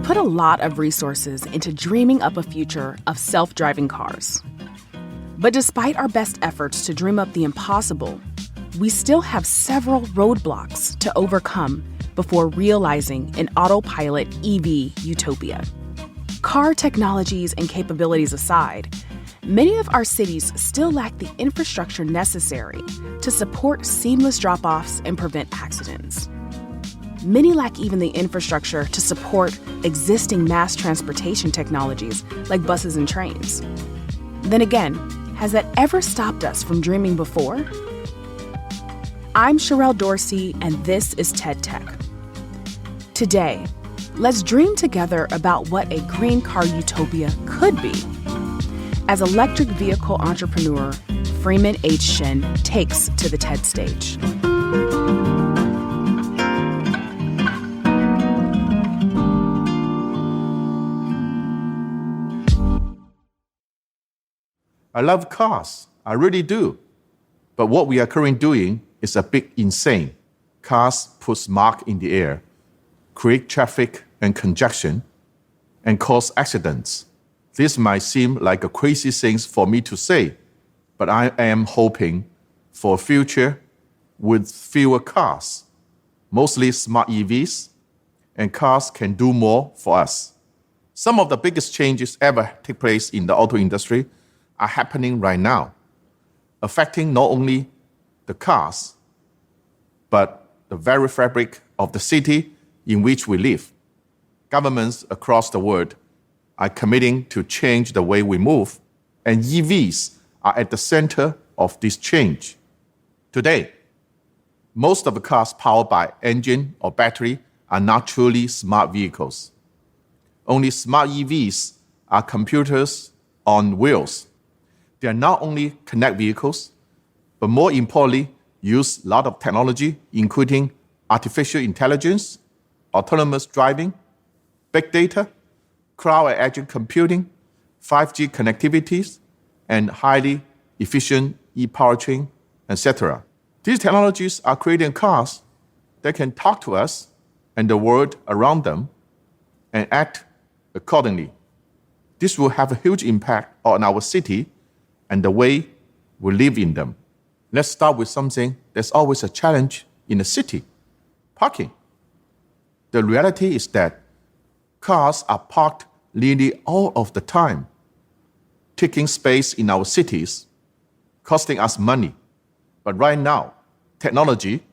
put a lot of resources into dreaming up a future of self-driving cars. But despite our best efforts to dream up the impossible, we still have several roadblocks to overcome before realizing an autopilot EV utopia. Car technologies and capabilities aside, many of our cities still lack the infrastructure necessary to support seamless drop-offs and prevent accidents. Many lack even the infrastructure to support existing mass transportation technologies like buses and trains. Then again, has that ever stopped us from dreaming before? I'm Sherelle Dorsey, and this is TED Tech. Today, let's dream together about what a green car utopia could be as electric vehicle entrepreneur Freeman H. Shen takes to the TED stage. I love cars, I really do. But what we are currently doing is a bit insane. Cars put smog in the air, create traffic and congestion, and cause accidents. This might seem like a crazy thing for me to say, but I am hoping for a future with fewer cars, mostly smart EVs, and cars can do more for us. Some of the biggest changes ever take place in the auto industry are happening right now, affecting not only the cars, but the very fabric of the city in which we live. Governments across the world are committing to change the way we move, and EVs are at the center of this change. Today, most of the cars powered by engine or battery are not truly smart vehicles. Only smart EVs are computers on wheels. They are not only connect vehicles, but more importantly, use a lot of technology, including artificial intelligence, autonomous driving, big data, cloud and edge computing, 5G connectivities, and highly efficient e-powertrain, etc. These technologies are creating cars that can talk to us and the world around them and act accordingly. This will have a huge impact on our city and the way we live in them. Let's start with something that's always a challenge in a city: parking. The reality is that cars are parked nearly all of the time, taking space in our cities, costing us money. But right now, technology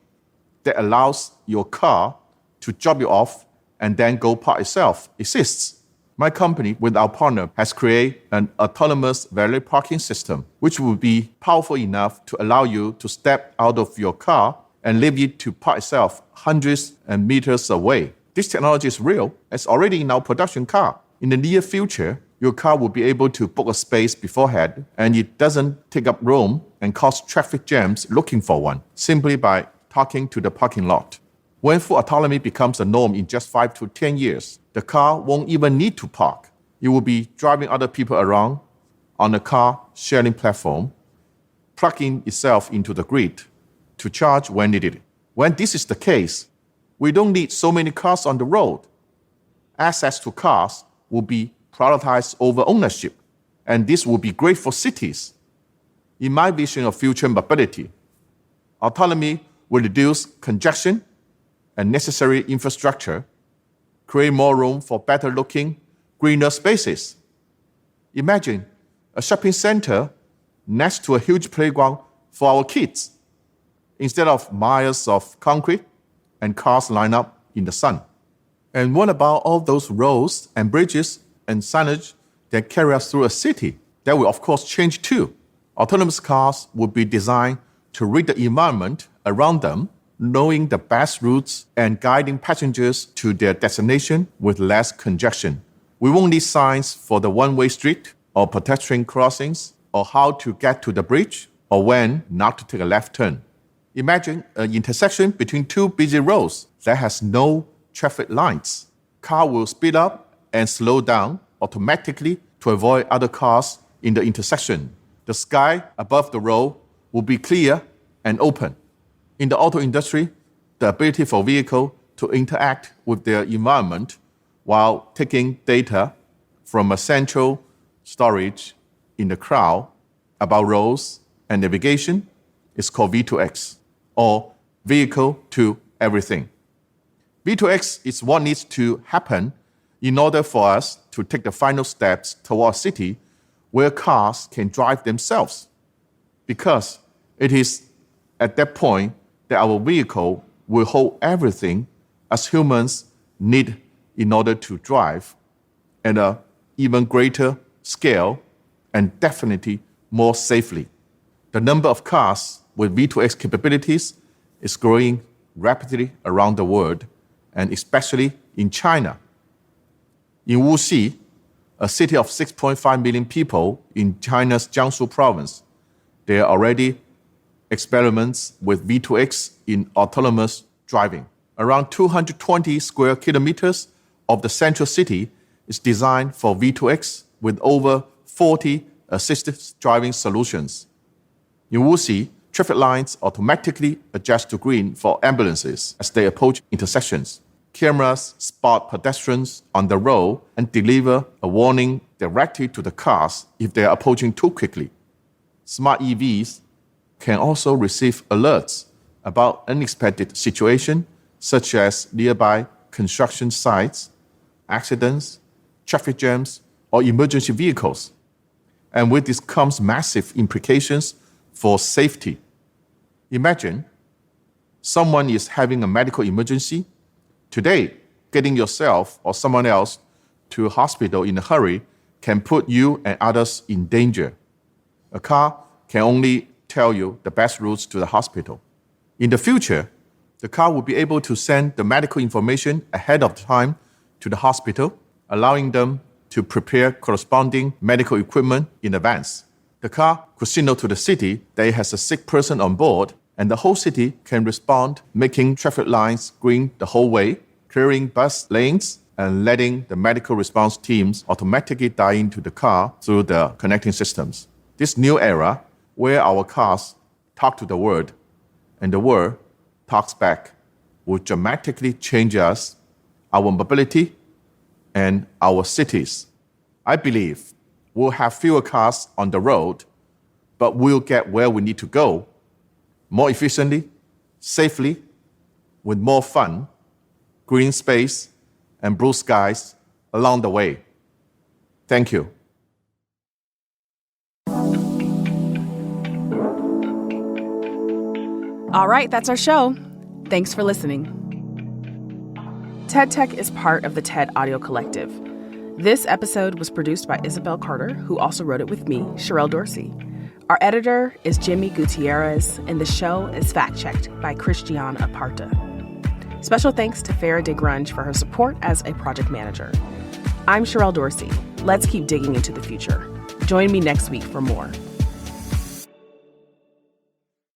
that allows your car to drop you off and then go park itself exists. My company, with our partner, has created an autonomous valet parking system, which will be powerful enough to allow you to step out of your car and leave it to park itself hundreds of meters away. This technology is real. It's already in our production car. In the near future, your car will be able to book a space beforehand, and it doesn't take up room and cause traffic jams looking for one, simply by talking to the parking lot. When full autonomy becomes the norm in just 5 to 10 years, the car won't even need to park. It will be driving other people around on a car sharing platform, plugging itself into the grid to charge when needed. When this is the case, we don't need so many cars on the road. Access to cars will be prioritized over ownership, and this will be great for cities. In my vision of future mobility, autonomy will reduce congestion and necessary infrastructure, create more room for better-looking, greener spaces. Imagine a shopping center next to a huge playground for our kids, instead of miles of concrete and cars lined up in the sun. And what about all those roads and bridges and signage that carry us through a city? That will, of course, change too. Autonomous cars will be designed to read the environment around them, knowing the best routes and guiding passengers to their destination with less congestion. We won't need signs for the one-way street or pedestrian crossings or how to get to the bridge or when not to take a left turn. Imagine an intersection between two busy roads that has no traffic lights. Car will speed up and slow down automatically to avoid other cars in the intersection. The sky above the road will be clear and open. In the auto industry, the ability for vehicle to interact with their environment while taking data from a central storage in the cloud about roads and navigation is called V2X, or vehicle to everything. V2X is what needs to happen in order for us to take the final steps toward a city where cars can drive themselves. Because it is at that point that our vehicle will hold everything as humans need in order to drive at an even greater scale and definitely more safely. The number of cars with V2X capabilities is growing rapidly around the world, and especially in China. In Wuxi, a city of 6.5 million people in China's Jiangsu province, there are already experiments with V2X in autonomous driving. Around 220 square kilometers of the central city is designed for V2X with over 40 assisted driving solutions. In Wuxi, traffic lights automatically adjust to green for ambulances as they approach intersections. Cameras spot pedestrians on the road and deliver a warning directly to the cars if they are approaching too quickly. Smart EVs can also receive alerts about unexpected situations such as nearby construction sites, accidents, traffic jams, or emergency vehicles. And with this comes massive implications for safety. Imagine someone is having a medical emergency. Today, getting yourself or someone else to a hospital in a hurry can put you and others in danger. A car can only tell you the best routes to the hospital. In the future, the car will be able to send the medical information ahead of time to the hospital, allowing them to prepare corresponding medical equipment in advance. The car could signal to the city that it has a sick person on board, and the whole city can respond, making traffic lights green the whole way, clearing bus lanes, and letting the medical response teams automatically dive into the car through the connecting systems. This new era, where our cars talk to the world and the world talks back, will dramatically change us, our mobility, and our cities. I believe we'll have fewer cars on the road, but we'll get where we need to go more efficiently, safely, with more fun, green space, and blue skies along the way. Thank you. All right, that's our show. Thanks for listening. TED Tech is part of the TED Audio Collective. This episode was produced by Isabel Carter, who also wrote it with me, Sherelle Dorsey. Our editor is Jimmy Gutierrez, and the show is fact-checked by Christiane Aparta. Special thanks to Farah DeGrunge for her support as a project manager. I'm Sherelle Dorsey. Let's keep digging into the future. Join me next week for more.